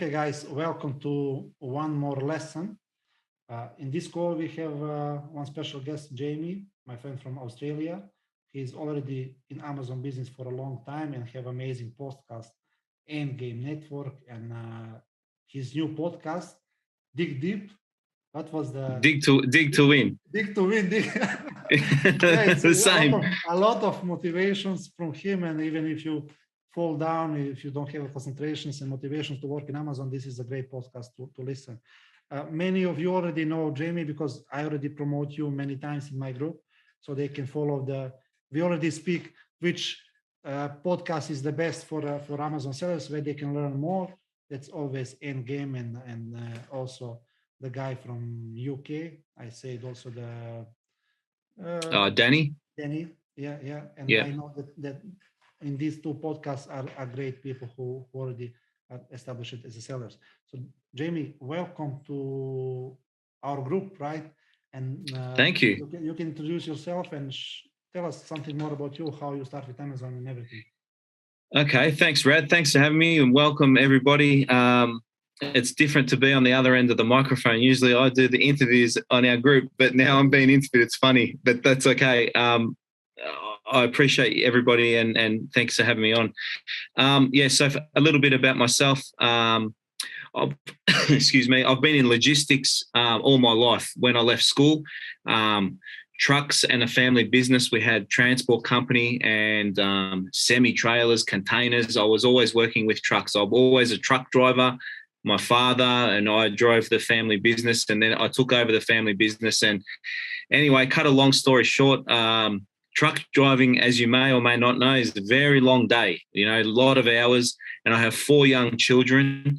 Okay, guys, welcome to one more lesson. In this call, we have one special guest, Jamie, my friend from Australia. He's already in Amazon business for a long time and have amazing podcast, Endgame Network, and his new podcast, Dig Deep. What was the dig to win? Dig to win. Yeah, it's The same. a lot of motivations from him, and even if you fall down, if you don't have concentrations and motivations to work in Amazon, this is a great podcast to listen. Many of you already know Jamie because I already promote you many times in my group, so they can follow we already speak which podcast is the best for Amazon sellers where they can learn more. That's always Endgame and also the guy from UK. I said also Danny. Danny, yeah. And yeah. I know that in these two podcasts are great people who already are established as sellers. So Jamie, welcome to our group, right? And thank you. You can introduce yourself and tell us something more about you, how you start with Amazon and everything. Okay, thanks, Rad. Thanks for having me and welcome everybody. It's different to be on the other end of the microphone. Usually I do the interviews on our group, but now I'm being interviewed. It's funny, but that's okay. I appreciate everybody and thanks for having me on. So a little bit about myself. Excuse me. I've been in logistics all my life. When I left school, trucks and a family business. We had transport company and semi-trailers, containers. I was always working with trucks. I'm always a truck driver. My father and I drove the family business, and then I took over the family business. And anyway, cut a long story short, truck driving, as you may or may not know, is a very long day, a lot of hours. And I have 4 young children,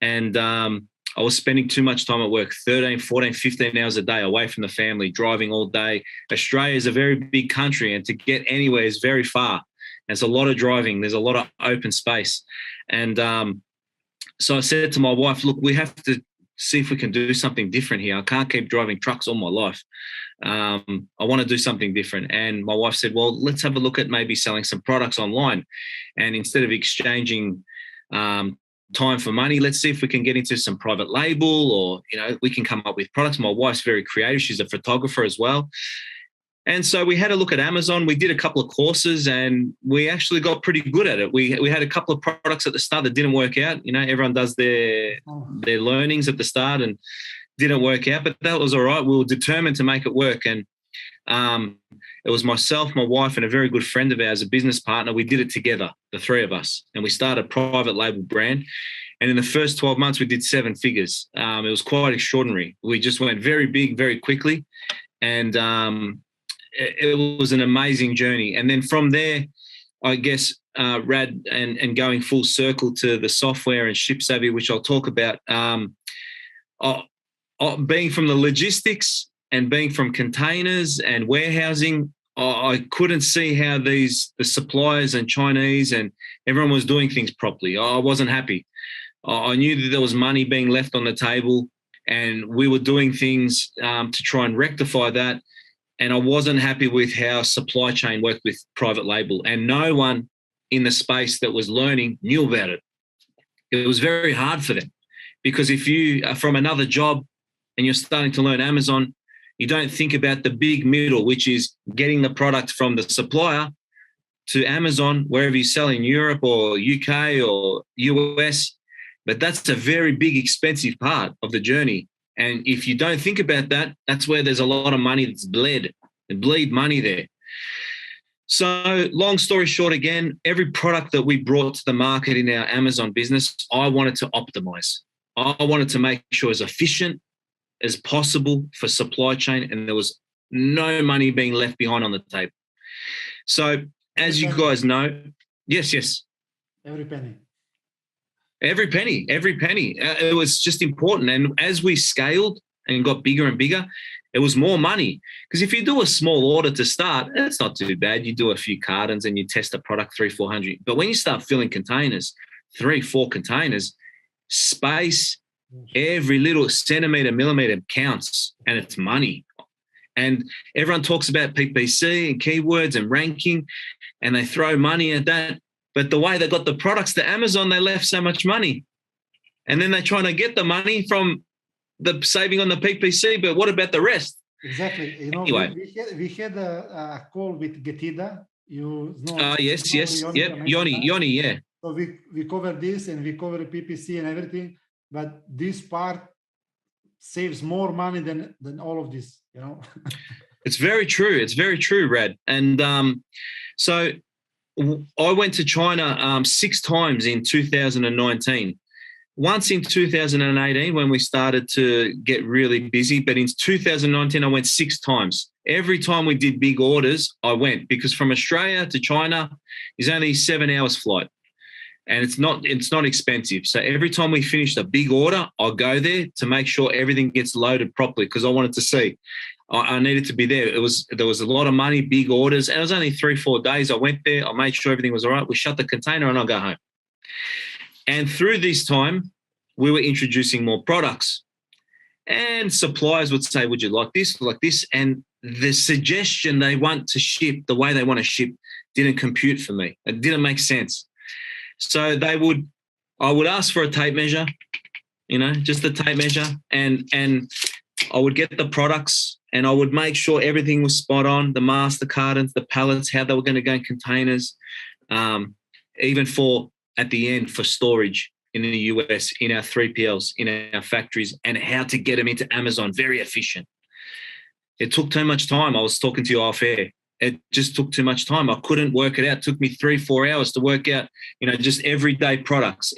and I was spending too much time at work, 13, 14, 15 hours a day away from the family, driving all day. Australia is a very big country, and to get anywhere is very far. There's a lot of driving. There's a lot of open space. And so I said to my wife, look, we have to see if we can do something different here. I can't keep driving trucks all my life. I want to do something different. And my wife said, well, let's have a look at maybe selling some products online. And instead of exchanging time for money, let's see if we can get into some private label or, we can come up with products. My wife's very creative. She's a photographer as well. And so we had a look at Amazon. We did a couple of courses and we actually got pretty good at it. We had a couple of products at the start that didn't work out. Everyone does their learnings at the start and didn't work out, but that was all right. We were determined to make it work. And it was myself, my wife, and a very good friend of ours, a business partner. We did it together, the 3 of us, and we started a private label brand. And in the first 12 months, we did 7 figures. It was quite extraordinary. We just went very big, very quickly. And it was an amazing journey. And then from there, I guess, Rad, and going full circle to the software and ShipSavi, which I'll talk about, being from the logistics and being from containers and warehousing, I couldn't see how the suppliers and Chinese and everyone was doing things properly. I wasn't happy. I knew that there was money being left on the table and we were doing things to try and rectify that. And I wasn't happy with how supply chain worked with private label, and no one in the space that was learning knew about it. It was very hard for them because if you are from another job and you're starting to learn Amazon, you don't think about the big middle, which is getting the product from the supplier to Amazon, wherever you sell in Europe or UK or US. But that's a very big, expensive part of the journey. And if you don't think about that, that's where there's a lot of money that's bleed money there. So long story short, again, every product that we brought to the market in our Amazon business, I wanted to optimize. I wanted to make sure as efficient as possible for supply chain, and there was no money being left behind on the table. So as you guys know, yes. Every penny. Every penny. It was just important. And as we scaled and got bigger and bigger, it was more money. Because if you do a small order to start, it's not too bad. You do a few cartons and you test a product 300-400. But when you start filling containers, 3-4 containers, space, every little centimetre, millimetre counts, and it's money. And everyone talks about PPC and keywords and ranking, and they throw money at that. But the way they got the products to Amazon, they left so much money. And then they're trying to get the money from the saving on the PPC, but what about the rest? Exactly. You know, Anyway. we had a call with Getida. You know. Yes. Yep. Yoni, yeah. So we cover this and we cover PPC and everything, but this part saves more money than all of this, you know. It's very true. It's very true, Rad. And so I went to China 6 times in 2019. Once in 2018 when we started to get really busy, but in 2019 I went 6 times. Every time we did big orders, I went, because from Australia to China is only 7 hours flight. And it's not expensive. So every time we finished a big order, I'll go there to make sure everything gets loaded properly, because I wanted to see. I needed to be there. There was a lot of money, big orders, and it was only 3-4 days. I went there, I made sure everything was all right. We shut the container and I'll go home. And through this time, we were introducing more products. And suppliers would say, would you like this, like this? And the suggestion they want to ship, the way they want to ship, didn't compute for me. It didn't make sense. So I would ask for a tape measure, you know, just a tape measure, and I would get the products and I would make sure everything was spot on, the masks, the cartons, the pallets, how they were going to go in containers, even for, at the end, for storage in the US, in our 3PLs, in our factories, and how to get them into Amazon, very efficient. It took too much time. I was talking to you off air. It just took too much time. I couldn't work it out. It took me 3-4 hours to work out, you know, just everyday products.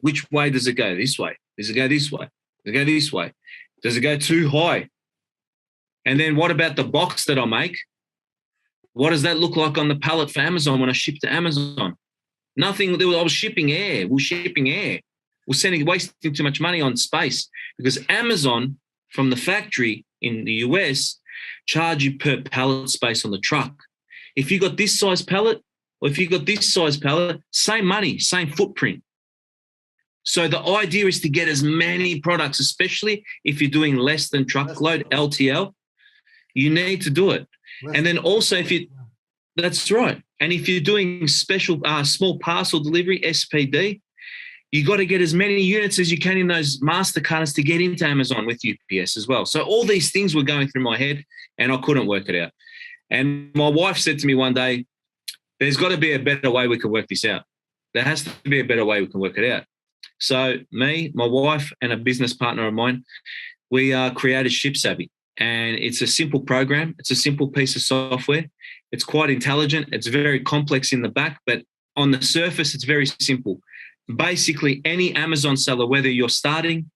Which way does it go? This way. Does it go this way? Does it go this way? Does it go too high? And then what about the box that I make? What does that look like on the pallet for Amazon when I ship to Amazon? Nothing. I was shipping air. We're wasting too much money on space, because Amazon from the factory in the US charge you per pallet space on the truck. If you got this size pallet or if you got this size pallet, same money, same footprint. So the idea is to get as many products, especially if you're doing less than truckload, LTL, you need to do it. And then also that's right. And if you're doing special small parcel delivery, SPD, you got to get as many units as you can in those master cartons to get into Amazon with UPS as well. So all these things were going through my head and I couldn't work it out. And my wife said to me one day, there's got to be a better way we can work this out. There has to be a better way we can work it out. So me, my wife, and a business partner of mine, we created ShipSavi. And it's a simple program. It's a simple piece of software. It's quite intelligent. It's very complex in the back, but on the surface, it's very simple. Basically, any Amazon seller, whether you're starting,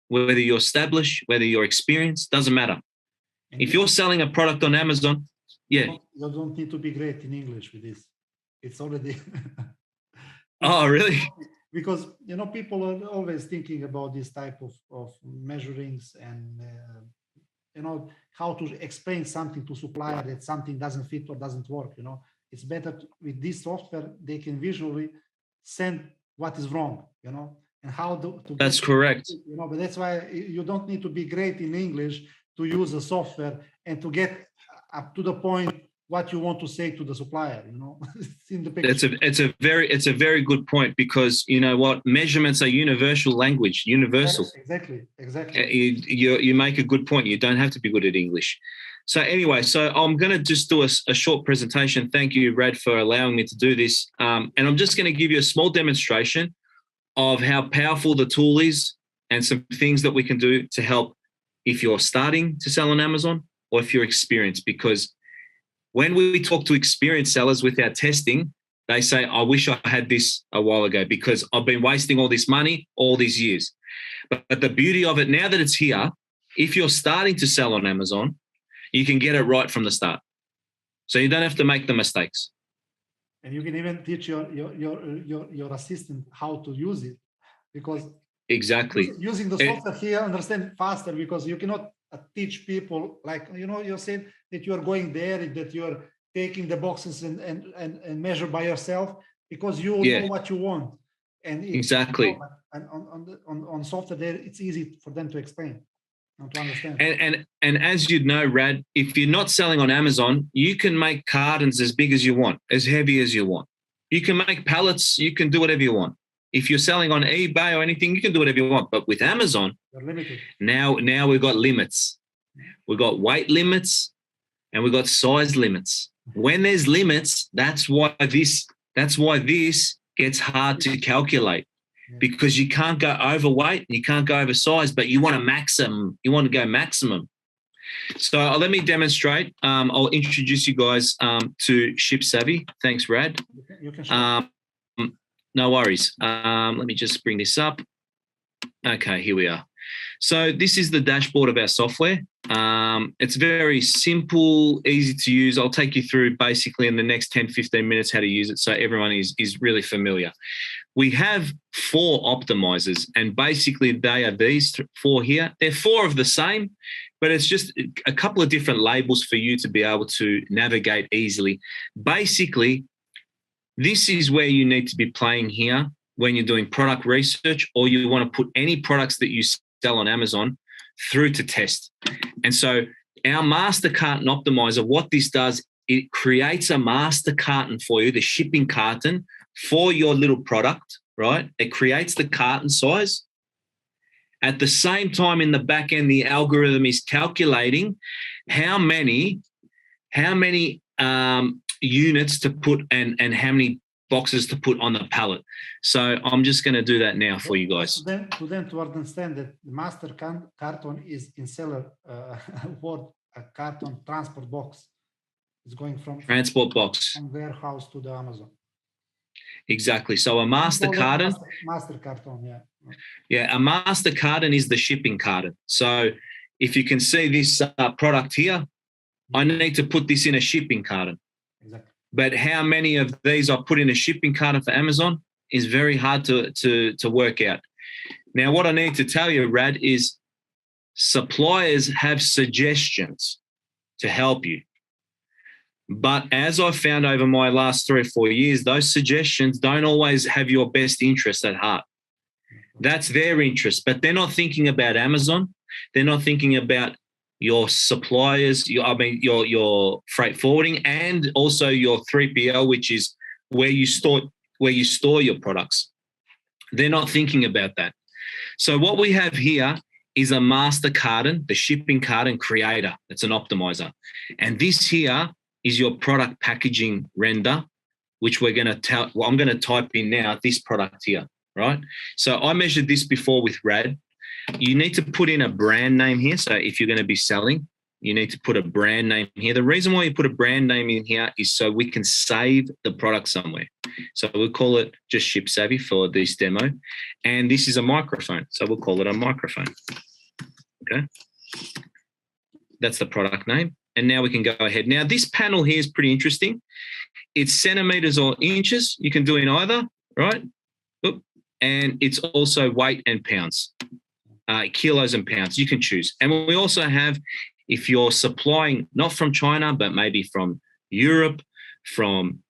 whether you're established, whether you're experienced, doesn't matter. If you're selling a product on Amazon, you don't need to be great in English with this. It's already. Oh, really? Because, you know, people are always thinking about this type of measurings and, you know, how to explain something to supplier that something doesn't fit or doesn't work. You know, it's better with this software, they can visually send what is wrong, you know, and how to that's correct. You know, but that's why you don't need to be great in English to use a software and to get up to the point what you want to say to the supplier, you know. It's in the picture. It's a very good point, because you know what, measurements are universal language, universal. Yes, exactly. You make a good point. You don't have to be good at English. So anyway, so I'm going to just do a short presentation. Thank you, Rad, for allowing me to do this. And I'm just going to give you a small demonstration of how powerful the tool is and some things that we can do to help if you're starting to sell on Amazon or if you're experienced. Because when we talk to experienced sellers with our testing, they say, I wish I had this a while ago because I've been wasting all this money all these years. But the beauty of it, now that it's here, if you're starting to sell on Amazon, you can get it right from the start. So you don't have to make the mistakes. And you can even teach your assistant how to use it, because exactly using the software here, understand faster, because you cannot teach people like, you know, you said that you are going there, that you are taking the boxes and measure by yourself because you know what you want. And exactly. You know, and on software there, it's easy for them to explain. To understand. And as you'd know, Rad, if you're not selling on Amazon, you can make cartons as big as you want, as heavy as you want. You can make pallets, you can do whatever you want. If you're selling on eBay or anything, you can do whatever you want. But with Amazon, You're limited. now we've got limits. We've got weight limits and we've got size limits. When there's limits, that's why this gets hard to calculate, because you can't go overweight, you can't go oversized, but you want to go maximum. So let me demonstrate. I'll introduce you guys to ShipSavi. Thanks, Rad. You can show. No worries. Let me just bring this up. Okay, here we are. So this is the dashboard of our software. It's very simple, easy to use. I'll take you through basically in the next 10, 15 minutes how to use it so everyone is really familiar. We have 4 optimizers, and basically they are these 4 here. They're 4 of the same, but it's just a couple of different labels for you to be able to navigate easily. Basically, this is where you need to be playing here when you're doing product research, or you want to put any products that you sell on Amazon through to test. And so our master carton optimizer, what this does, it creates a master carton for you, the shipping carton for your little product, right? It creates the carton size. At the same time, in the back end, the algorithm is calculating how many units to put and how many boxes to put on the pallet. So I'm just going to do that now for you guys. To understand that the master carton is in seller word, a carton transport box. It's going from transport box from warehouse to the Amazon. Exactly. So a master carton. Master carton, yeah. Yeah, a master carton is the shipping carton. So if you can see this product here, I need to put this in a shipping carton. Exactly. But how many of these I put in a shipping carton for Amazon is very hard to work out. Now, what I need to tell you, Rad, is suppliers have suggestions to help you. But as I've found over my last 3 or 4 years, those suggestions don't always have your best interest at heart. That's their interest, but they're not thinking about Amazon. They're not thinking about your suppliers, your freight forwarding, and also your 3PL, which is where you store your products. They're not thinking about that. So what we have here is a master carton, the shipping carton creator. It's an optimizer. And this here is your product packaging render, which I'm going to type in now, this product here, right? So I measured this before with Rad. You need to put in a brand name here. So if you're going to be selling, you need to put a brand name here. The reason why you put a brand name in here is so we can save the product somewhere. So we'll call it just ShipSavi for this demo. And this is a microphone. So we'll call it a microphone. Okay. That's the product name. And now we can go ahead. Now, this panel here is pretty interesting. It's centimeters or inches. You can do in either, right? And it's also weight and pounds. Kilos and pounds, you can choose. And we also have, if you're supplying not from China, but maybe from Europe, from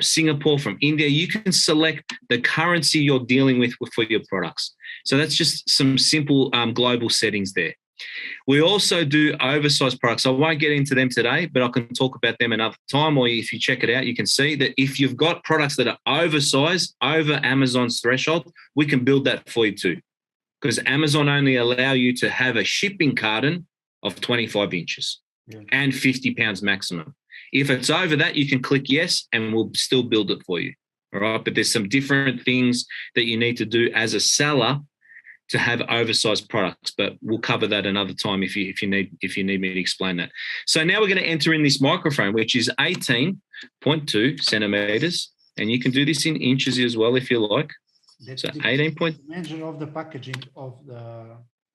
Singapore, from India, you can select the currency you're dealing with for your products. So that's just some simple global settings there. We also do oversized products. I won't get into them today, but I can talk about them another time, or if you check it out, you can see that if you've got products that are oversized, over Amazon's threshold, we can build that for you too. Because Amazon only allow you to have a shipping carton of 25 inches and 50 pounds maximum. If it's over that, you can click yes, and we'll still build it for you. All right. But there's some different things that you need to do as a seller to have oversized products. But we'll cover that another time if you need me to explain that. So now we're going to enter in this microphone, which is 18.2 centimeters. And you can do this in inches as well if you like. That's so 18 point. Dimension of the packaging of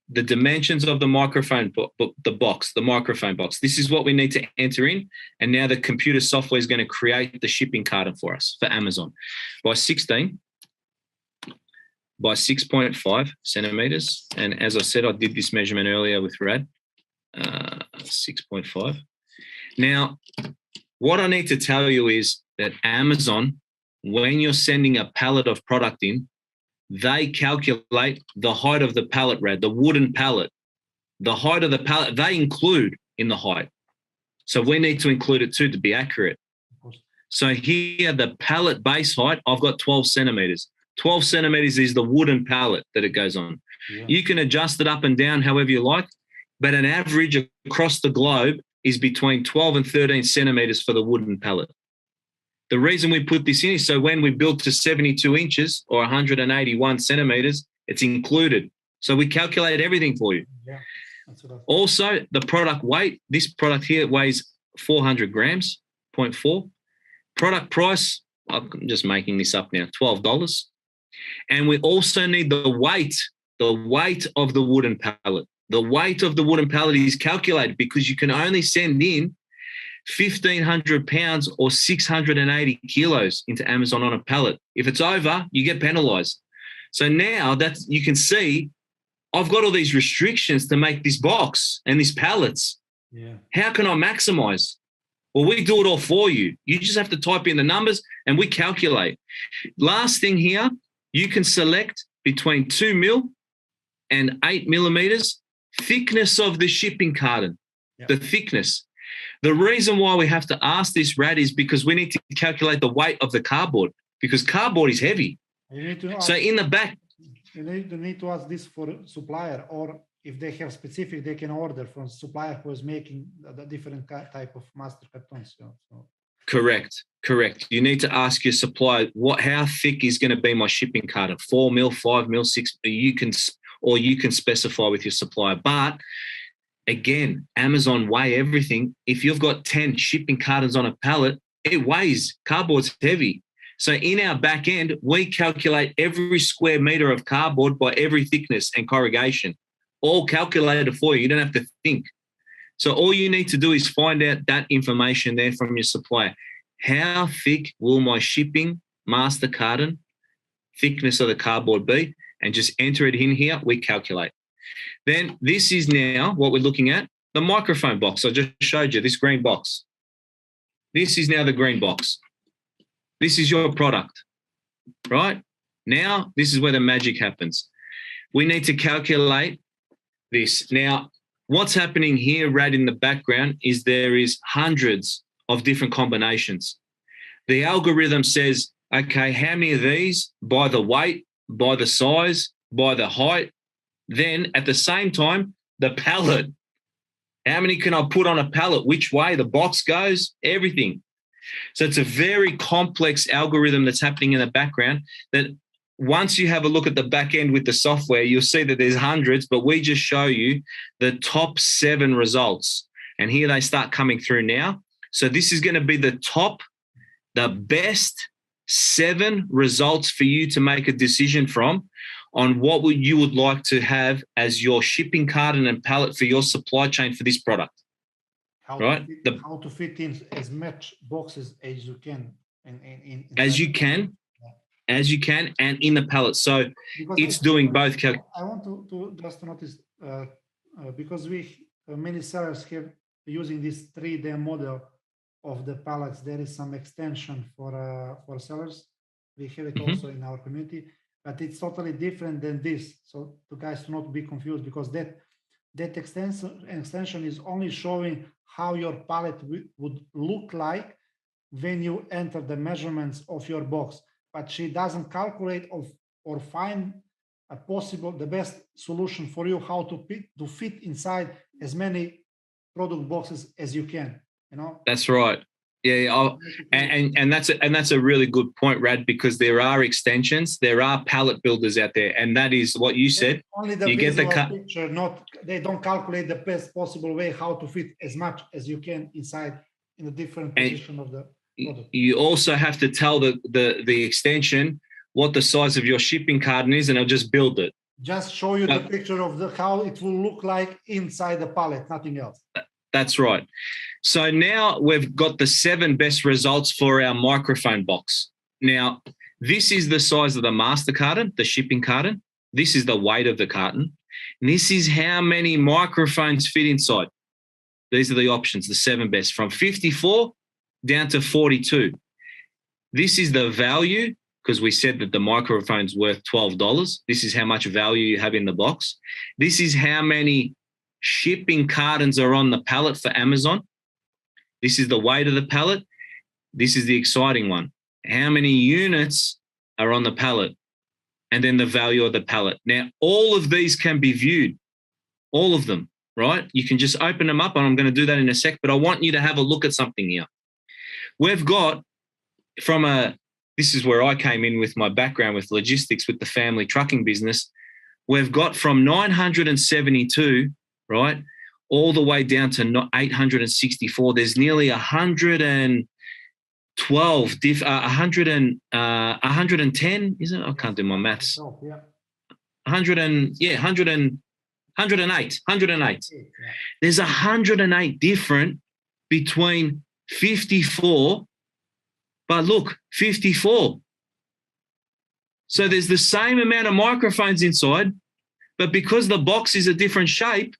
the dimensions of the microphone, the microphone box. This is what we need to enter in. And now the computer software is going to create the shipping carton for us for Amazon by 16 by 6.5 centimeters. And as I said, I did this measurement earlier with Rad, 6.5. Now, what I need to tell you is that Amazon, when you're sending a pallet of product in, they calculate the height of the pallet, Rad, the wooden pallet. The height of the pallet, they include in the height. So we need to include it too to be accurate. So here, the pallet base height, I've got 12 centimeters. 12 centimeters is the wooden pallet that it goes on. Yeah. You can adjust it up and down however you like, but an average across the globe is between 12 and 13 centimeters for the wooden pallet. The reason we put this in is so when we build to 72 inches or 181 centimeters, it's included. So we calculate everything for you. Yeah, that's what Also, the product weight, this product here weighs 400 grams, 0.4. Product price, I'm just making this up now, $12. And we also need the weight of the wooden pallet. The weight of the wooden pallet is calculated because you can only send in 1,500 pounds or 680 kilos into Amazon on a pallet. If it's over, you get penalized. So now that you can see, I've got all these restrictions to make this box and these pallets. Yeah. How can I maximize? Well, we do it all for you. You just have to type in the numbers and we calculate. Last thing here, you can select between 2 mil and 8 millimeters thickness of the shipping carton, the thickness. The reason why we have to ask this, Rad, is because we need to calculate the weight of the cardboard because cardboard is heavy. You need to ask, So in the back, you need to ask this for supplier, or if they have specific, they can order from supplier who is making the different type of master cartons. So. Correct. You need to ask your supplier how thick is going to be my shipping carton, 4 mil, 5 mil, 6. You can specify with your supplier. But again, Amazon weigh everything. If you've got 10 shipping cartons on a pallet, it weighs. Cardboard's heavy. So in our back end, we calculate every square meter of cardboard by every thickness and corrugation, all calculated for you. You don't have to think. So all you need to do is find out that information there from your supplier. How thick will my shipping master carton thickness of the cardboard be? And just enter it in here. We calculate. Then this is now what we're looking at, the microphone box. I just showed you this green box. This is now the green box. This is your product, right? Now, this is where the magic happens. We need to calculate this. Now, what's happening here, Rad, in the background is there is hundreds of different combinations. The algorithm says, okay, how many of these by the weight, by the size, by the height? Then at the same time, the pallet. How many can I put on a pallet? Which way the box goes? Everything. So it's a very complex algorithm that's happening in the background that once you have a look at the back end with the software, you'll see that there's hundreds, but we just show you the top 7 results. And here they start coming through now. So this is going to be the best 7 results for you to make a decision from on what you would like to have as your shipping carton and pallet for your supply chain for this product. How to fit in as much boxes as you can. As you can, and in the pallet. So because it's doing both. I want to just notice, because many sellers have using this 3D model of the pallets, there is some extension for sellers. We have it also in our community, but it's totally different than this. So the guys do not be confused because that extension is only showing how your pallet would look like when you enter the measurements of your box, but she doesn't calculate or find the best solution for you how to fit inside as many product boxes as you can. That's right. Yeah, and that's a really good point, Rad, because there are extensions, there are pallet builders out there, and that is what you said. Only the picture, they don't calculate the best possible way how to fit as much as you can inside in a different position of the product. You also have to tell the extension what the size of your shipping carton is, and I'll just build it. Just show you the picture of how it will look like inside the pallet, nothing else. That's right. So now we've got the 7 best results for our microphone box. Now, this is the size of the master carton, the shipping carton. This is the weight of the carton. And this is how many microphones fit inside. These are the options, the 7 best, from 54 down to 42. This is the value, because we said that the microphone's worth $12. This is how much value you have in the box. This is how many shipping cartons are on the pallet for Amazon. This is the weight of the pallet. This is the exciting one. How many units are on the pallet? and then the value of the pallet. Now, all of these can be viewed, all of them, right? You can just open them up, and I'm going to do that in a sec, but I want you to have a look at something here. We've got this is where I came in with my background with logistics with the family trucking business. We've got from 972, right, all the way down to 864. There's nearly 110, is it? I can't do my maths. 108. There's 108 different between 54, but look, 54. So there's the same amount of microphones inside, but because the box is a different shape,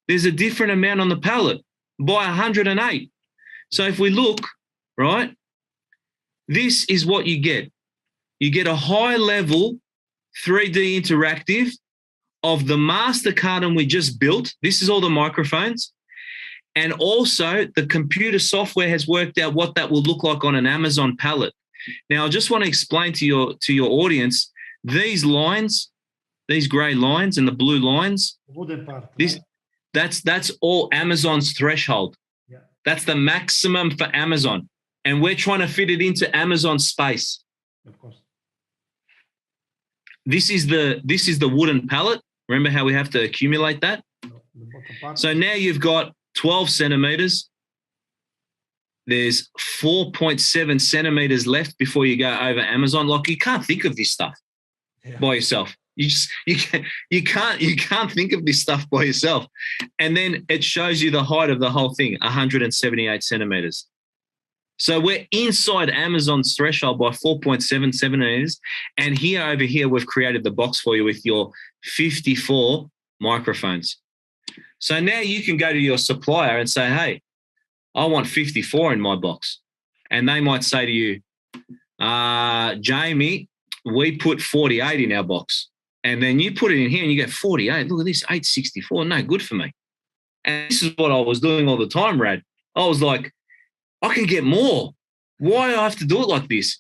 there's a different amount on the pallet by 108. So if we look, right, this is what you get. You get a high level 3D interactive of the master carton we just built. This is all the microphones. And also the computer software has worked out what that will look like on an Amazon pallet. Now, I just want to explain to your audience, these lines, these gray lines and the blue lines, that's all Amazon's threshold. Yeah. That's the maximum for Amazon. And we're trying to fit it into Amazon's space. Of course. This is the wooden pallet. Remember how we have to accumulate that? So now you've got 12 centimeters. There's 4.7 centimeters left before you go over Amazon. Like, you can't think of this stuff by yourself. You can't think of this stuff by yourself. And then it shows you the height of the whole thing, 178 centimeters. So we're inside Amazon's threshold by 4.7 centimeters. And over here, we've created the box for you with your 54 microphones. So now you can go to your supplier and say, hey, I want 54 in my box. And they might say to you, Jamie, we put 48 in our box. And then you put it in here and you get 48. Look at this, 864. No good for me. And this is what I was doing all the time, Rad. I was like, I can get more. Why do I have to do it like this?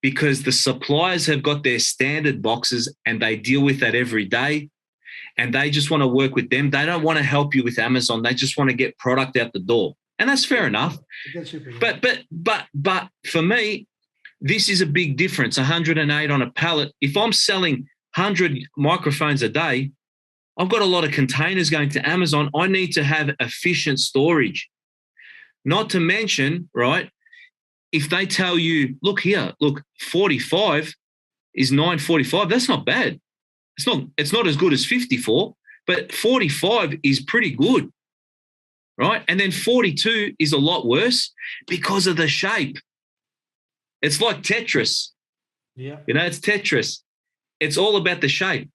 Because the suppliers have got their standard boxes and they deal with that every day. And they just want to work with them. They don't want to help you with Amazon. They just want to get product out the door. And that's fair enough. But for me, this is a big difference, 108 on a pallet. If I'm selling 100 microphones a day, I've got a lot of containers going to Amazon. I need to have efficient storage. Not to mention, right, if they tell you, look here, look, 45 is 945, that's not bad. It's not as good as 54, but 45 is pretty good, right? And then 42 is a lot worse because of the shape. It's like Tetris. Yeah. You know, it's Tetris. It's all about the shape.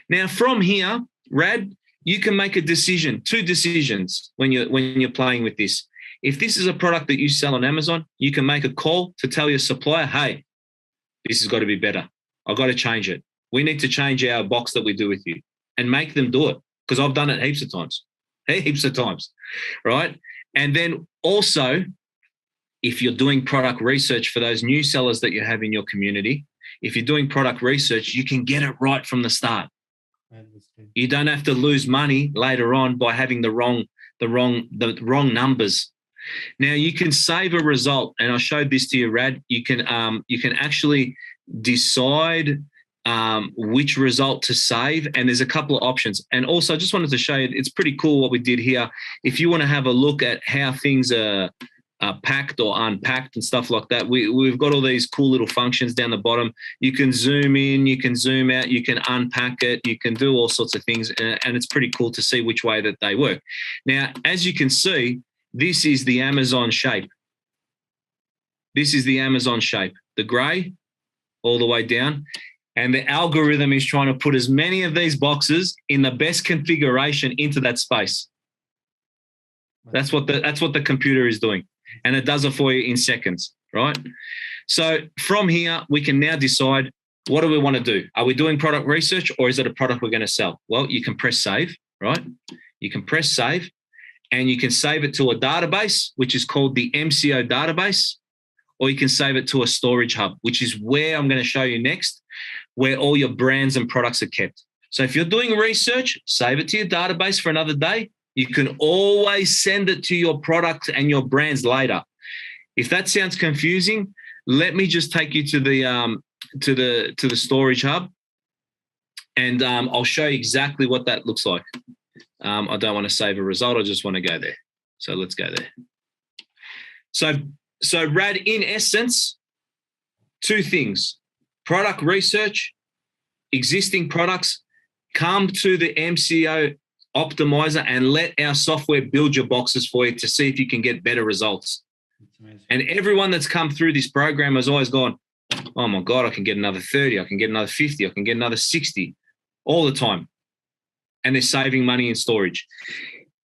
Now, from here, Rad, you can make a decision, 2 decisions when you're playing with this. If this is a product that you sell on Amazon, you can make a call to tell your supplier, hey, this has got to be better. I've got to change it. We need to change our box that we do with you, and make them do it, because I've done it heaps of times, right? And then also, if you're doing product research for those new sellers that you have in your community, if you're doing product research, you can get it right from the start. You don't have to lose money later on by having the wrong numbers. Now, you can save a result, and I showed this to you, Rad. You can actually decide which result to save, and there's a couple of options. And also, I just wanted to show you, it's pretty cool what we did here. If you want to have a look at how things are packed or unpacked and stuff like that, we've got all these cool little functions down the bottom. You can zoom in, you can zoom out, you can unpack it, you can do all sorts of things, and it's pretty cool to see which way that they work. Now, as you can see, this is the Amazon shape. This is the Amazon shape, the grey all the way down. And the algorithm is trying to put as many of these boxes in the best configuration into that space. That's what the computer is doing. And it does it for you in seconds, right? So from here, we can now decide, what do we want to do? Are we doing product research, or is it a product we're going to sell? Well, you can press save, right? You can press save, and you can save it to a database, which is called the MCO database, or you can save it to a storage hub, which is where I'm going to show you next. where all your brands and products are kept. So if you're doing research, save it to your database for another day. You can always send it to your products and your brands later. If that sounds confusing, let me just take you to the storage hub, and I'll show you exactly what that looks like. I don't want to save a result. I just want to go there. So let's go there. So Rad, in essence, two things: product research, existing products, come to the MCO optimizer and let our software build your boxes for you to see if you can get better results. And everyone that's come through this program has always gone, oh my God, I can get another 30, I can get another 50, I can get another 60 all the time. And they're saving money in storage.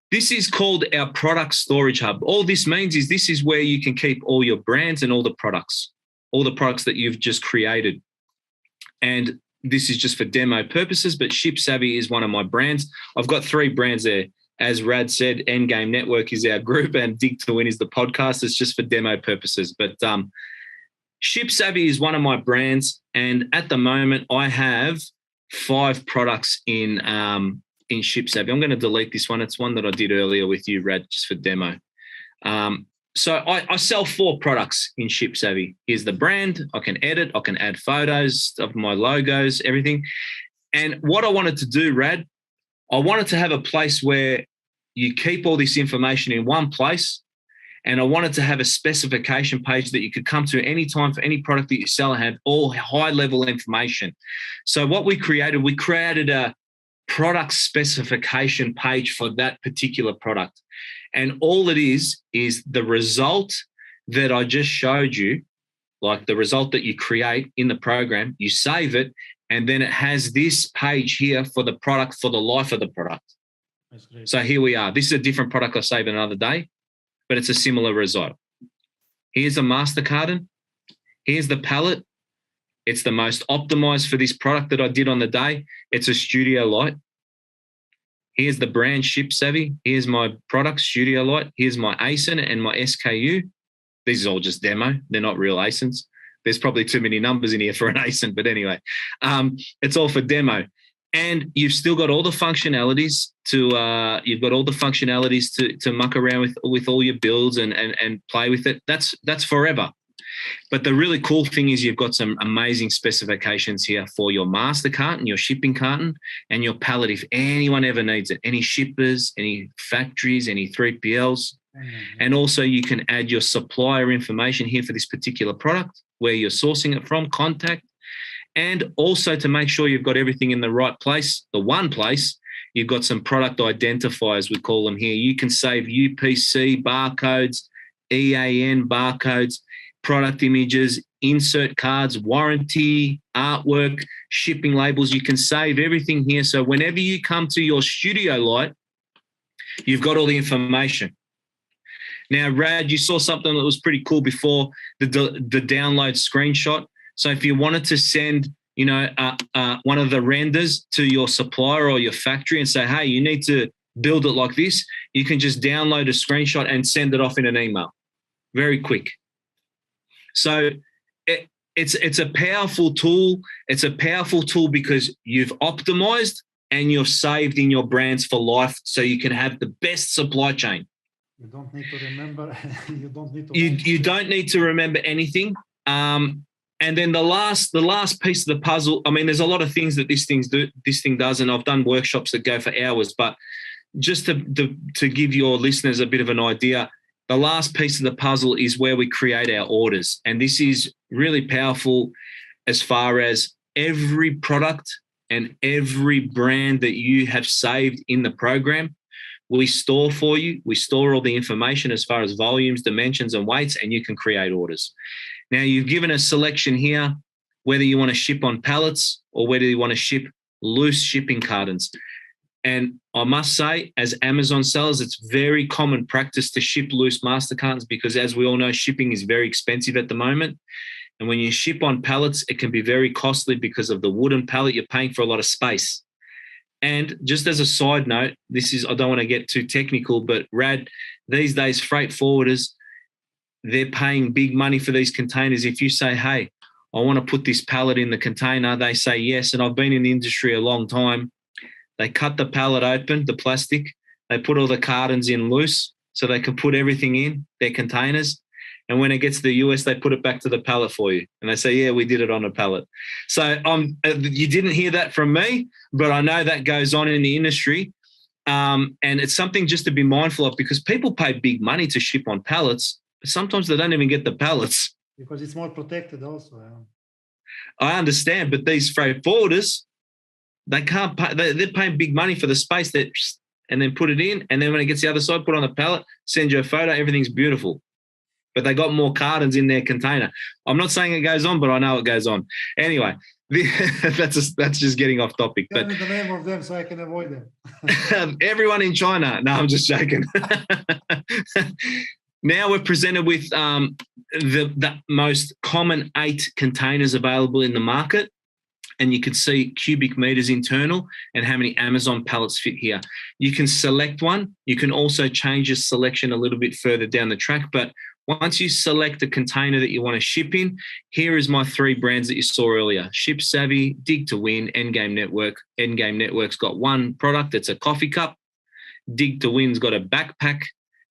This is called our product storage hub. All this means is this is where you can keep all your brands and all the products that you've just created. And this is just for demo purposes, but ShipSavi is one of my brands. I've got 3 brands there. As Rad said, Endgame Network is our group and Dig to Win is the podcast. It's just for demo purposes. But ShipSavi is one of my brands. And at the moment, I have 5 products in ShipSavi. I'm going to delete this one. It's one that I did earlier with you, Rad, just for demo. So I sell 4 products in ShipSavi. Here's the brand. I can edit. I can add photos of my logos, everything. And what I wanted to do, Rad, I wanted to have a place where you keep all this information in one place, and I wanted to have a specification page that you could come to any time for any product that you sell and have all high-level information. So what we created a product specification page for that particular product. And all it is the result that I just showed you, like the result that you create in the program, you save it, and then it has this page here for the product, for the life of the product. That's great. So here we are. This is a different product I save another day, but it's a similar result. Here's a master carton. Here's the palette. It's the most optimized for this product that I did on the day. It's a studio light. Here's the brand ShipSavi. Here's my product, studio light. Here's my ASIN and my SKU. These are all just demo. They're not real ASINs. There's probably too many numbers in here for an ASIN, but anyway, it's all for demo. And you've still got all the functionalities to muck around with all your builds and play with it. That's forever. But the really cool thing is you've got some amazing specifications here for your master carton, your shipping carton, and your pallet if anyone ever needs it. Any shippers, any factories, any 3PLs. And also you can add your supplier information here for this particular product, where you're sourcing it from, contact. And also to make sure you've got everything in the right place, the one place, you've got some product identifiers, we call them here. You can save UPC barcodes, EAN barcodes, product images, insert cards, warranty, artwork, shipping labels. You can save everything here. So whenever you come to your studio light, you've got all the information. Now, Rad, you saw something that was pretty cool before, the download screenshot. So if you wanted to send, one of the renders to your supplier or your factory and say, hey, you need to build it like this, you can just download a screenshot and send it off in an email. Very quick. So it's a powerful tool. It's a powerful tool because you've optimized and you've saved in your brands for life so you can have the best supply chain. You don't need to remember. You don't need to remember anything. And then the last piece of the puzzle, I mean, there's a lot of things that this thing does, and I've done workshops that go for hours, but just to give your listeners a bit of an idea, the last piece of the puzzle is where we create our orders. And this is really powerful as far as every product and every brand that you have saved in the program, we store for you. We store all the information as far as volumes, dimensions, and weights, and you can create orders. Now, you've given a selection here, whether you want to ship on pallets or whether you want to ship loose shipping cartons. And I must say, as Amazon sellers, it's very common practice to ship loose master cartons because, as we all know, shipping is very expensive at the moment. And when you ship on pallets, it can be very costly because of the wooden pallet. You're paying for a lot of space. And just as a side note, I don't want to get too technical, but Rad, these days, freight forwarders, they're paying big money for these containers. If you say, hey, I want to put this pallet in the container. They say yes, and I've been in the industry a long time. They cut the pallet open, the plastic. They put all the cartons in loose so they can put everything in their containers. And when it gets to the US, they put it back to the pallet for you. And they say, yeah, we did it on a pallet. So you didn't hear that from me, but I know that goes on in the industry. And it's something just to be mindful of, because people pay big money to ship on pallets, but sometimes they don't even get the pallets. Because it's more protected also. Yeah. I understand, but these freight forwarders, they can't pay, they're paying big money for the space that, and then put it in. And then when it gets to the other side, put it on the pallet, send you a photo, everything's beautiful. But they got more cartons in their container. I'm not saying it goes on, but I know it goes on. Anyway, that's just getting off topic. Tell but me the name of them so I can avoid them. Everyone in China. No, I'm just joking. Now we're presented with the most common 8 containers available in the market. And you can see cubic meters internal and how many Amazon pallets fit here. You can select one. You can also change your selection a little bit further down the track. But once you select the container that you want to ship in, here is my 3 brands that you saw earlier: ShipSavi, Dig to Win, Endgame Network. Endgame Network's got one product. It's a coffee cup. Dig to Win's got a backpack.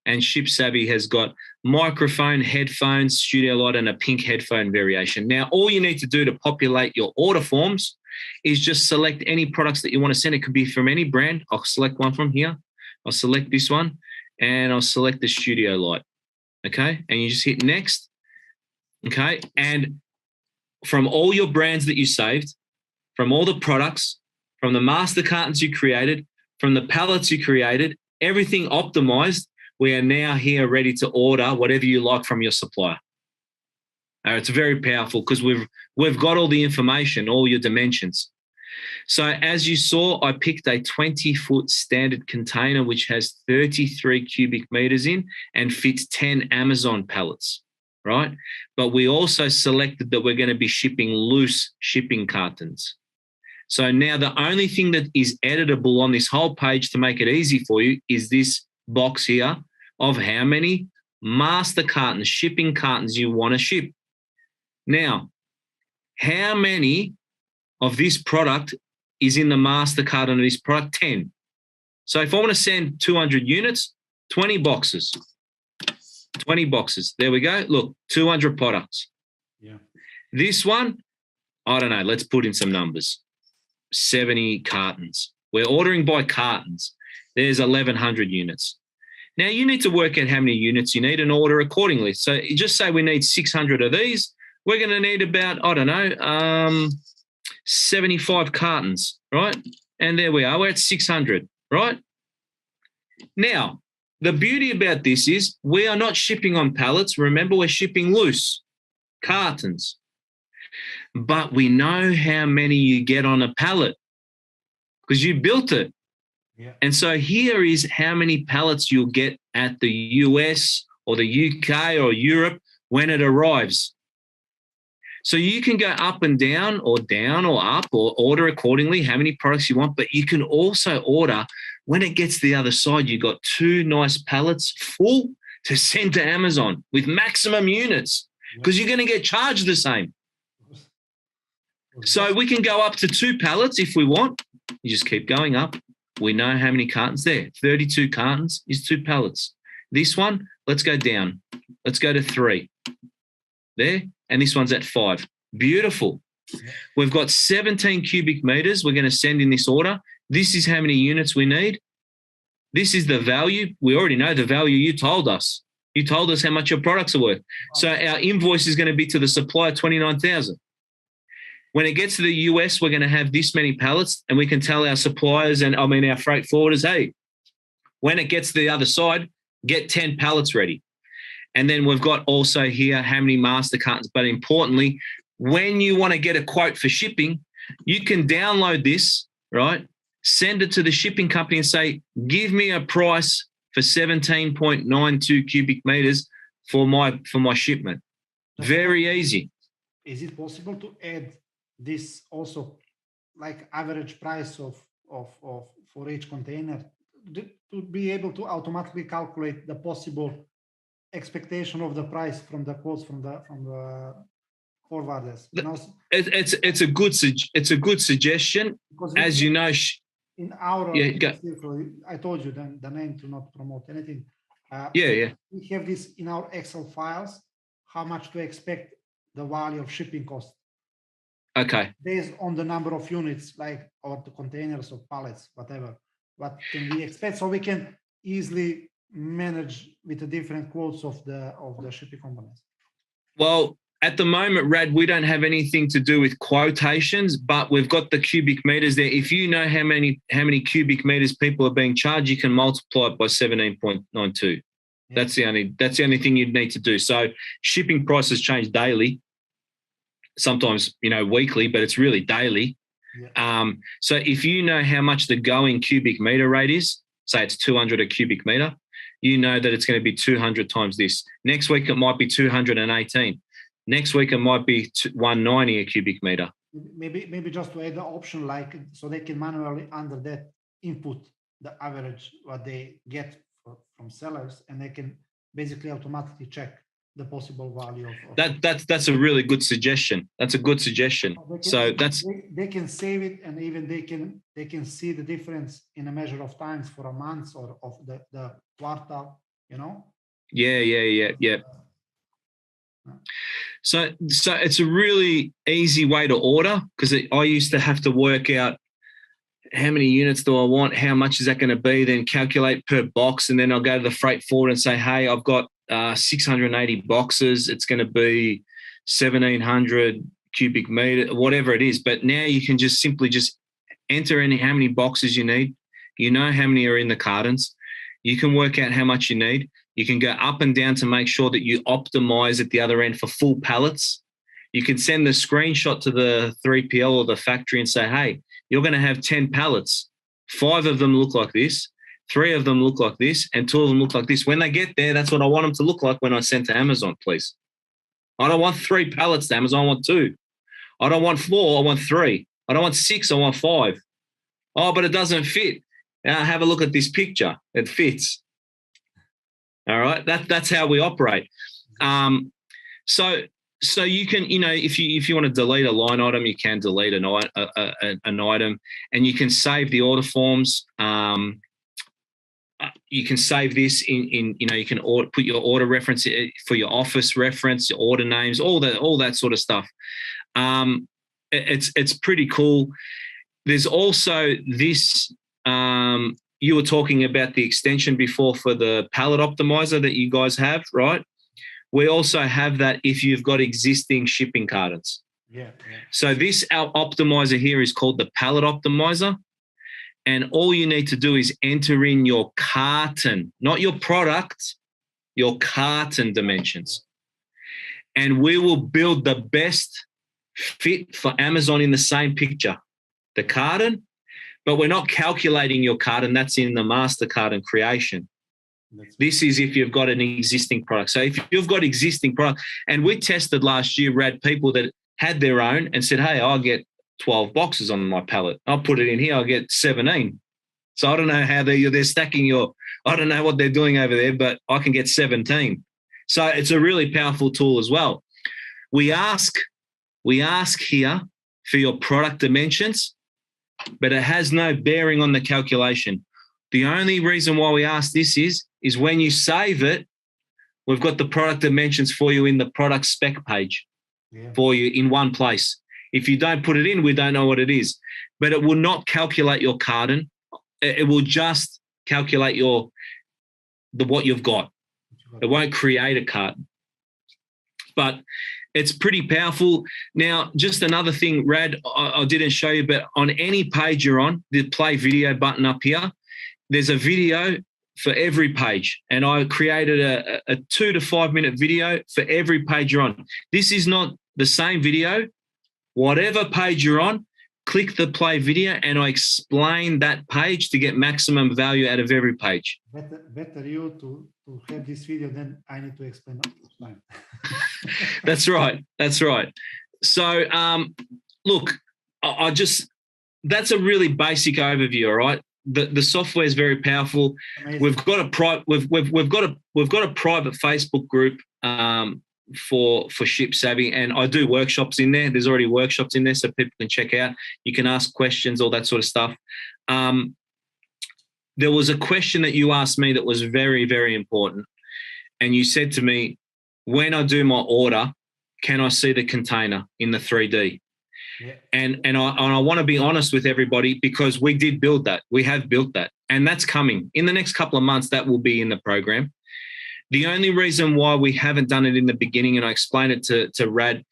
And ShipSavi has got microphone, headphones, studio light, and a pink headphone variation. Now, all you need to do to populate your order forms is just select any products that you want to send. It could be from any brand. I'll select one from here. I'll select this one, and I'll select the studio light. Okay, and you just hit next. Okay, and from all your brands that you saved, from all the products, from the master cartons you created, from the pallets you created, everything optimized, we are now here ready to order whatever you like from your supplier. It's very powerful because we've got all the information, all your dimensions. So as you saw, I picked a 20-foot standard container which has 33 cubic meters in and fits 10 Amazon pallets, right? But we also selected that we're going to be shipping loose shipping cartons. So now the only thing that is editable on this whole page to make it easy for you is this box here of how many master cartons, shipping cartons you want to ship. Now, how many of this product is in the master carton of this product? 10. So if I want to send 200 units, 20 boxes. 20 boxes. There we go. Look, 200 products. Yeah. This one, I don't know. Let's put in some numbers. 70 cartons. We're ordering by cartons. There's 1,100 units. Now, you need to work out how many units you need and order accordingly. So you just say we need 600 of these. We're going to need about, 75 cartons, right? And there we are. We're at 600, right? Now, the beauty about this is we are not shipping on pallets. Remember, we're shipping loose cartons. But we know how many you get on a pallet because you built it. Yeah. And so here is how many pallets you'll get at the US or the UK or Europe when it arrives. So you can go up and down or up or order accordingly how many products you want, but you can also order when it gets to the other side, you got 2 nice pallets full to send to Amazon with maximum units because you're going to get charged the same. So we can go up to 2 pallets if we want. You just keep going up. We know how many cartons there. 32 cartons is 2 pallets. This one, let's go down. Let's go to 3. There. And this one's at 5. Beautiful. We've got 17 cubic meters we're going to send in this order. This is how many units we need. This is the value. We already know the value you told us. You told us how much your products are worth. So our invoice is going to be to the supplier, $29,000. When it gets to the US, we're going to have this many pallets and we can tell our suppliers and our freight forwarders, hey, when it gets to the other side, get 10 pallets ready. And then we've got also here how many master cartons. But importantly, when you want to get a quote for shipping, you can download this, right? Send it to the shipping company and say, give me a price for 17.92 cubic meters for my shipment. Very easy. Is it possible to add this also, like average price of for each container, to be able to automatically calculate the possible expectation of the price from the quotes from the forwarders. It's a good suggestion. As you know, in our circle, I told you the name to not promote anything. We have this in our Excel files, how much to expect the value of shipping cost. Okay. Based on the number of units, like, or the containers or pallets, whatever. What can we expect? So we can easily manage with the different quotes of the shipping companies. Well, at the moment, Rad, we don't have anything to do with quotations, but we've got the cubic meters there. If you know how many cubic meters people are being charged, you can multiply it by 17.92. Yeah. That's the only thing you'd need to do. So shipping prices change daily, sometimes weekly, but it's really daily. Yeah. So if you know how much the going cubic meter rate is, say it's 200 a cubic meter, you know that it's going to be 200 times this. Next week it might be 218. Next week it might be 190 a cubic meter. Maybe just to add the option, like, so they can manually under that input the average what they get from sellers, and they can basically automatically check the possible value of that's a really good suggestion. That's a good suggestion. They can save it, and even they can see the difference in a measure of times for a month or of the quarter, Yeah. So it's a really easy way to order, because I used to have to work out how many units do I want, how much is that going to be, then calculate per box, and then I'll go to the freight forward and say, hey, I've got 680 boxes, it's going to be 1,700 cubic meter, whatever it is. But now you can just simply enter in how many boxes you need. You know how many are in the cartons. You can work out how much you need. You can go up and down to make sure that you optimize at the other end for full pallets. You can send the screenshot to the 3PL or the factory and say, hey, you're going to have 10 pallets. 5 of them look like this, 3 of them look like this, and 2 of them look like this. When they get there, that's what I want them to look like when I send to Amazon, please. I don't want 3 pallets to Amazon, I want 2. I don't want 4, I want 3. I don't want 6, I want 5. Oh, but it doesn't fit. Now have a look at this picture. It fits. All right, that's how we operate. So you can, if you want to delete a line item, you can delete an item, and you can save the order forms. You can save this in you can put your order reference for your office reference, your order names, all that sort of stuff. It's pretty cool. There's also this. You were talking about the extension before for the pallet optimizer that you guys have, right? We also have that if you've got existing shipping cartons. Yeah. So our optimizer here is called the pallet optimizer. And all you need to do is enter in your carton, not your product, your carton dimensions. And we will build the best fit for Amazon in the same picture. The carton, but we're not calculating your carton. That's in the master carton creation. This is if you've got an existing product. So if you've got existing product, and we tested last year, Rad, people that had their own and said, hey, I'll get 12 boxes on my pallet. I'll put it in here, I'll get 17. So I don't know how they're stacking I don't know what they're doing over there, but I can get 17. So it's a really powerful tool as well. We ask here for your product dimensions, but it has no bearing on the calculation. The only reason why we ask this is when you save it, we've got the product dimensions for you in the product spec page for you in one place. If you don't put it in, we don't know what it is. But it will not calculate your carton. It will just calculate what you've got. It won't create a carton. But it's pretty powerful. Now, just another thing, Rad, I didn't show you, but on any page you're on, the play video button up here, there's a video for every page. And I created a 2 to 5 minute video for every page you're on. This is not the same video. Whatever page you're on, click the play video and I explain that page to get maximum value out of every page. Better you to have this video than I need to explain each time. That's right. So, look, that's a really basic overview, all right? The software is very powerful. Amazing. We've got a private Facebook group for ShipSavi, and I do workshops in there. There's already workshops in there, so people can check out. You can ask questions, all that sort of stuff. There was a question that you asked me that was very, very important, and you said to me, when I do my order, can I see the container in the 3D? Yeah. And I want to be honest with everybody, because we did build that. We have built that, and that's coming in the next couple of months. That will be in the program. The only reason why we haven't done it in the beginning, and I explained it to Rad,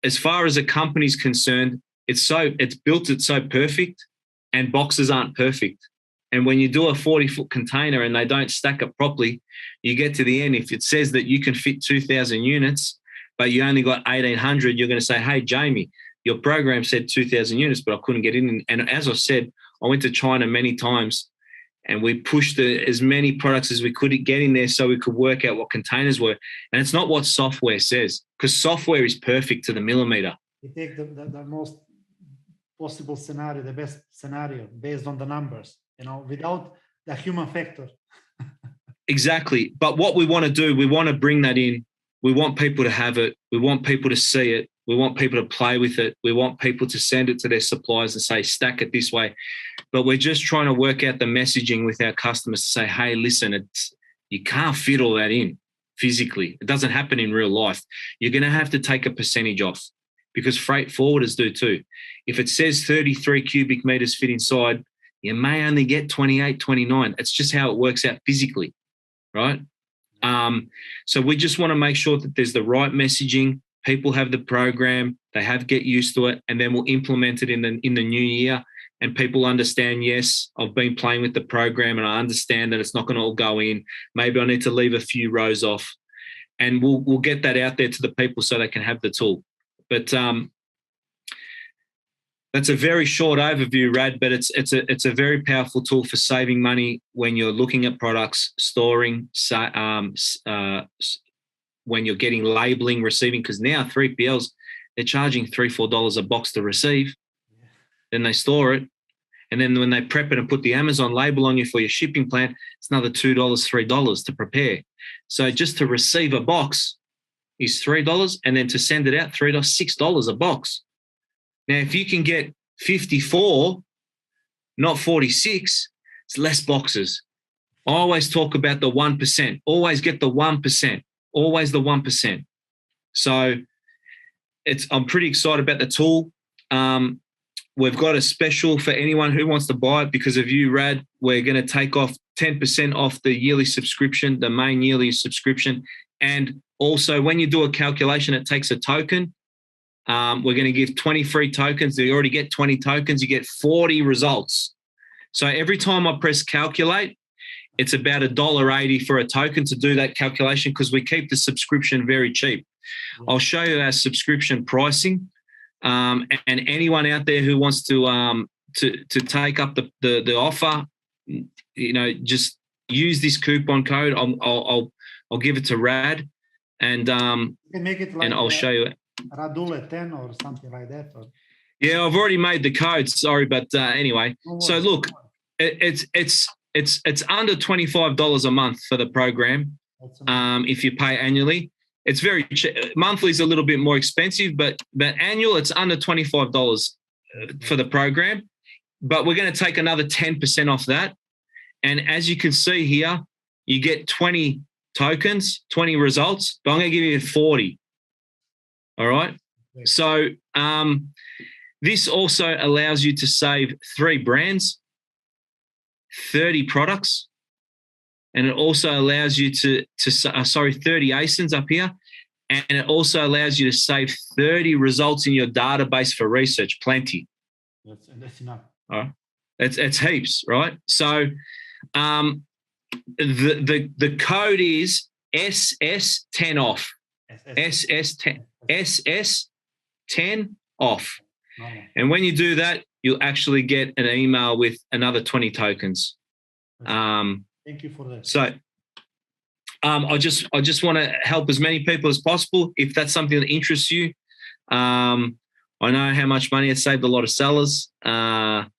as far as a company's concerned, it's built it so perfect, and boxes aren't perfect. And when you do a 40-foot container and they don't stack up properly, you get to the end. If it says that you can fit 2,000 units, but you only got 1,800, you're going to say, hey, Jamie, your program said 2,000 units, but I couldn't get in. And as I said, I went to China many times, and we pushed as many products as we could get in there so we could work out what containers were. And it's not what software says, because software is perfect to the millimeter. You take the most possible scenario, the best scenario based on the numbers, without the human factor. Exactly. But what we want to do, we want to bring that in. We want people to have it. We want people to see it. We want people to play with it. We want people to send it to their suppliers and say, stack it this way. But we're just trying to work out the messaging with our customers to say, hey, listen, you can't fit all that in physically. It doesn't happen in real life. You're going to have to take a percentage off, because freight forwarders do too. If it says 33 cubic meters fit inside, you may only get 28, 29. It's just how it works out physically, right? So we just want to make sure that there's the right messaging. People have the program, they get used to it, and then we'll implement it in the new year. And people understand, yes, I've been playing with the program and I understand that it's not going to all go in. Maybe I need to leave a few rows off, and we'll get that out there to the people so they can have the tool. But that's a very short overview, Rad, but it's a very powerful tool for saving money when you're looking at products, storing, when you're getting labeling, receiving, because now 3PLs, they're charging $3-4 a box to receive. Then they store it. And then when they prep it and put the Amazon label on you for your shipping plan, it's another $2, $3 to prepare. So just to receive a box is $3, and then to send it out, $3, $6 a box. Now, if you can get 54, not 46, it's less boxes. I always talk about the 1%. Always get the 1%. Always the 1%. So I'm pretty excited about the tool. We've got a special for anyone who wants to buy it because of you, Rad. We're going to take off 10% off the yearly subscription, the main yearly subscription. And also, when you do a calculation, it takes a token. We're going to give 20 free tokens. You already get 20 tokens. You get 40 results. So every time I press calculate, it's about $1.80 for a token to do that calculation, because we keep the subscription very cheap. I'll show you our subscription pricing. And anyone out there who wants to take up the offer, just use this coupon code. I'll give it to Rad, and you can make it like, and I'll show you it. Radule 10 or something like that. Or... Yeah, I've already made the code. Sorry, but anyway. So look, it's under $25 a month for the program. If you pay annually. It's very cheap. Monthly is a little bit more expensive, but annual, it's under $25 for the program. But we're going to take another 10% off that. And as you can see here, you get 20 tokens, 20 results, but I'm going to give you 40. All right. Okay. So this also allows you to save 3 brands, 30 products. And it also allows you to 30 ASINs up here. And it also allows you to save 30 results in your database for research. Plenty. That's enough. All right. It's heaps, right? So the code is SS10 off. SS10 off. And when you do that, you'll actually get an email with another 20 tokens. Thank you for that. So I just want to help as many people as possible. If that's something that interests you, I know how much money it saved a lot of sellers, and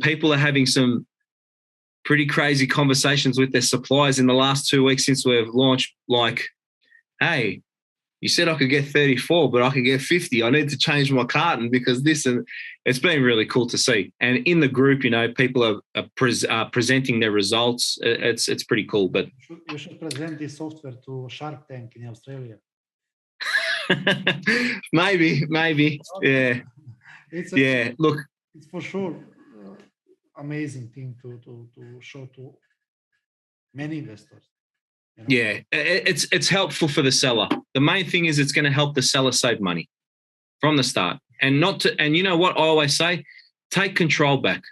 people are having some pretty crazy conversations with their suppliers in the last 2 weeks since we've launched. Like, hey, You said I could get 34, but I could get 50. I need to change my carton because this, and it's been really cool to see. And in the group, you know, people are presenting their results. It's pretty cool. But you should present this software to Shark Tank in Australia. maybe, yeah, Look, it's for sure amazing thing to show to many investors. You know? Yeah, it's helpful for the seller. The main thing is it's going to help the seller save money from the start, and you know what I always say, take control back.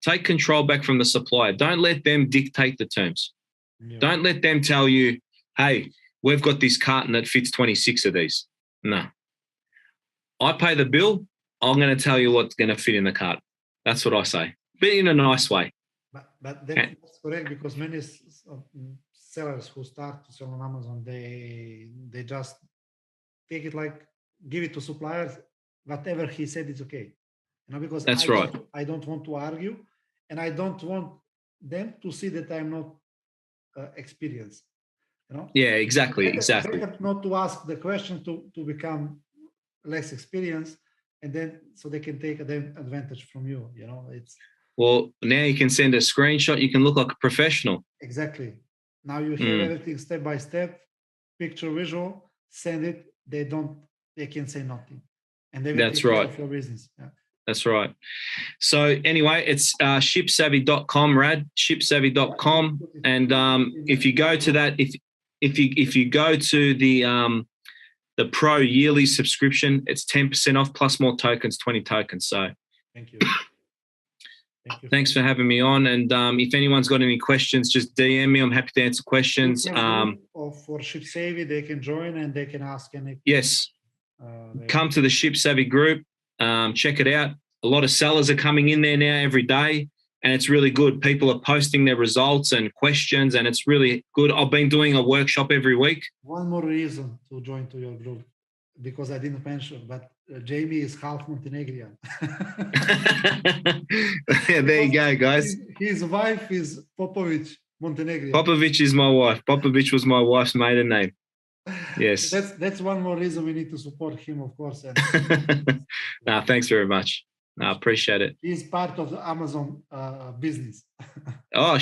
Take control back from the supplier. Don't let them dictate the terms. Yeah. Don't let them tell you, hey, we've got this carton that fits 26 of these. No. I pay the bill. I'm going to tell you what's going to fit in the carton. That's what I say, but in a nice way. But that's correct, because many sellers who start to sell on Amazon, they just take it like, give it to suppliers, whatever he said is okay. You know, because I don't want to argue, and I don't want them to see that I'm not experienced. You know? Yeah, exactly. Better not to ask the question to become less experienced, and then so they can take advantage from you. You know, it's. Well, now you can send a screenshot. You can look like a professional. Exactly. Now you have everything step by step, picture, visual. Send it. They can say nothing, and they will take care of your business. Yeah. That's right. So anyway, it's ShipSavi.com, Rad, ShipSavi.com, and if you go to that, if you go to the Pro yearly subscription, it's 10% off plus more tokens, 20 tokens. So thank you. Thanks for having me on. And if anyone's got any questions, just DM me. I'm happy to answer questions. For ShipSavi, they can join and they can ask any. Yes. Come to the ShipSavi group. Check it out. A lot of sellers are coming in there now every day, and it's really good. People are posting their results and questions, and it's really good. I've been doing a workshop every week. One more reason to join to your group, because I didn't mention, but Jamie is half Montenegrin. Yeah, there you go, guys. His wife is Popovic, Montenegrin. Popovic is my wife. Popovic was my wife's maiden name. Yes. That's one more reason we need to support him, of course. No, thanks very much. I appreciate it. He's part of the Amazon business. Oh,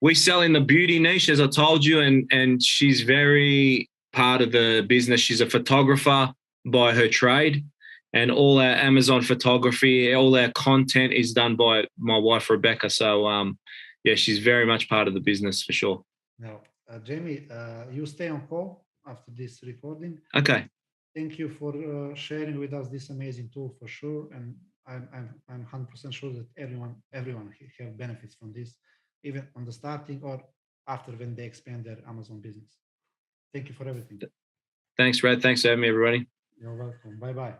we sell in the beauty niche, as I told you, and she's very part of the business. She's a photographer by her trade, and all our Amazon photography, all our content is done by my wife, Rebecca. So, yeah, she's very much part of the business for sure. Now, Jamie, you stay on call after this recording. Okay. Thank you for sharing with us this amazing tool for sure, and I'm 100% sure that everyone have benefits from this, even on the starting or after when they expand their Amazon business. Thank you for everything. Thanks, Rad. Thanks for having me, everybody. You're welcome. Bye-bye.